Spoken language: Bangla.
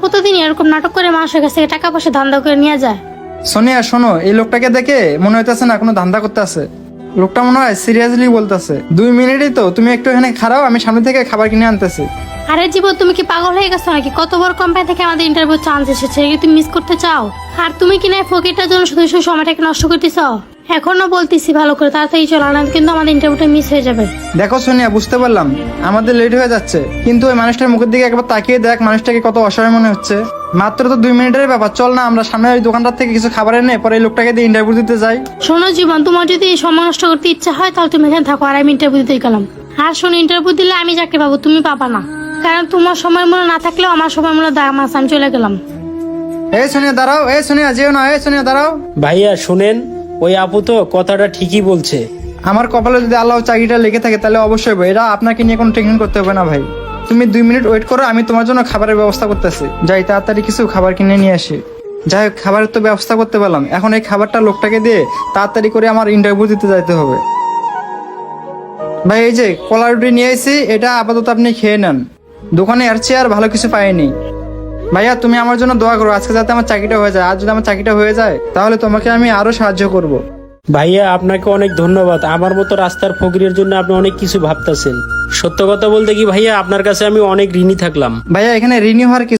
প্রতিদিন এরকম নাটক করে মানুষের কাছ থেকে টাকা পয়সা ধান্দা করে নিয়ে যায়। সোনিয়া শোনো, এই লোকটাকে দেখে মনে হইতেছে না কোনো ধান্দা করতে আছে। লোকটা মনে হয় সিরিয়াসলি বলতেছে। 2 মিনিটই তো, তুমি একটু এখানে খারাও, আমি সামনে থেকে খাবার কিনে আনতেছি। আরে জীবন, তুমি কি পাগল হয়ে গেছো নাকি? কত বড় কোম্পানি থেকে আমাদের ইন্টারভিউ চান্স এসেছে, কি তুমি মিস করতে চাও? আর তুমি কি না ফকিরটার জন্য শুধু শুধু সময়টাকে নষ্ট করতেছ? এখনো বলতেছি ভালো করে তাড়াতাড়ি চলো, না কিন্তু আমাদের ইন্টারভিউটা মিস হয়ে যাবে। দেখো সোনিয়া, বুঝতে পারলাম আমাদের লেট হয়ে যাচ্ছে, কিন্তু ওই মানুষটার মুখের দিকে একবার তাকিয়ে দেখ, মানুষটাকে কত অসহায় মনে হচ্ছে। মাত্র তো 2 মিনিটের ব্যাপার, চল না আমরা সামনে ওই দোকানটার থেকে কিছু খাবার এনে পরে এই লোকটাকে দিয়ে ইন্টারভিউ দিতে যাই। শোনো জীবন, তোমার যদি এই সময় নষ্ট করতে ইচ্ছা হয় তাহলে তুমি এখানে থাকো, আর আমি ইন্টারভিউ দিতে গেলাম। আর শোনো, ইন্টারভিউ দিলে আমি চাকরি পাবো, তুমি পাবা না, কারণ তোমার সময় মূল্য না থাকলেও আমার সময় মূল্য দাম আছে। আমি চলে গেলাম। এই সোনিয়া দাঁড়াও, এই সোনিয়া যেও না, এই সোনিয়া দাঁড়াও। ভাইয়া শুনেন, ওই আপু তো কথাটা ঠিকই বলছে। আমার কপালে যদি আল্লাহ চাকরিটা লেগে থাকে তাহলে অবশ্যই ভাই, এরা আপনাকে নিয়ে কোনো টেনশন করতে হবে না ভাই। তুমি 2 মিনিট ওয়েট করো, আমি তোমার জন্য খাবারের ব্যবস্থা করতেছি। যাই তাড়াতাড়ি কিছু খাবার কিনে নিয়ে আসি। যাই হোক, খাবারের তো ব্যবস্থা করতে পারলাম, এখন এই খাবারটা লোকটাকে দিয়ে তাড়াতাড়ি করে আমার ইন্টারভিউ দিতে যাইতে হবে। ভাই এই যে কলা রুটি নিয়ে এসেছি, এটা আপাতত আপনি খেয়ে নেন। দোকানে এর চেয়ে আর ভালো কিছু পাইনি। ভাইয়া তুমি আমার জন্য দোয়া করো আজকে যাতে আমার চাকরিটা হয়ে যায়। আর যদি আমার চাকরিটা হয়ে যায় তাহলে তোমাকে আমি আরো সাহায্য করব। ভাইয়া আপনাকে অনেক ধন্যবাদ। আমার মতো রাস্তার ফকিরের জন্য আপনি অনেক কিছু ভাবতেছেন। সত্য কথা বলতে কি ভাইয়া, আপনার কাছে আমি অনেক ঋণী থাকলাম। ভাইয়া এখানে ঋণী হওয়ার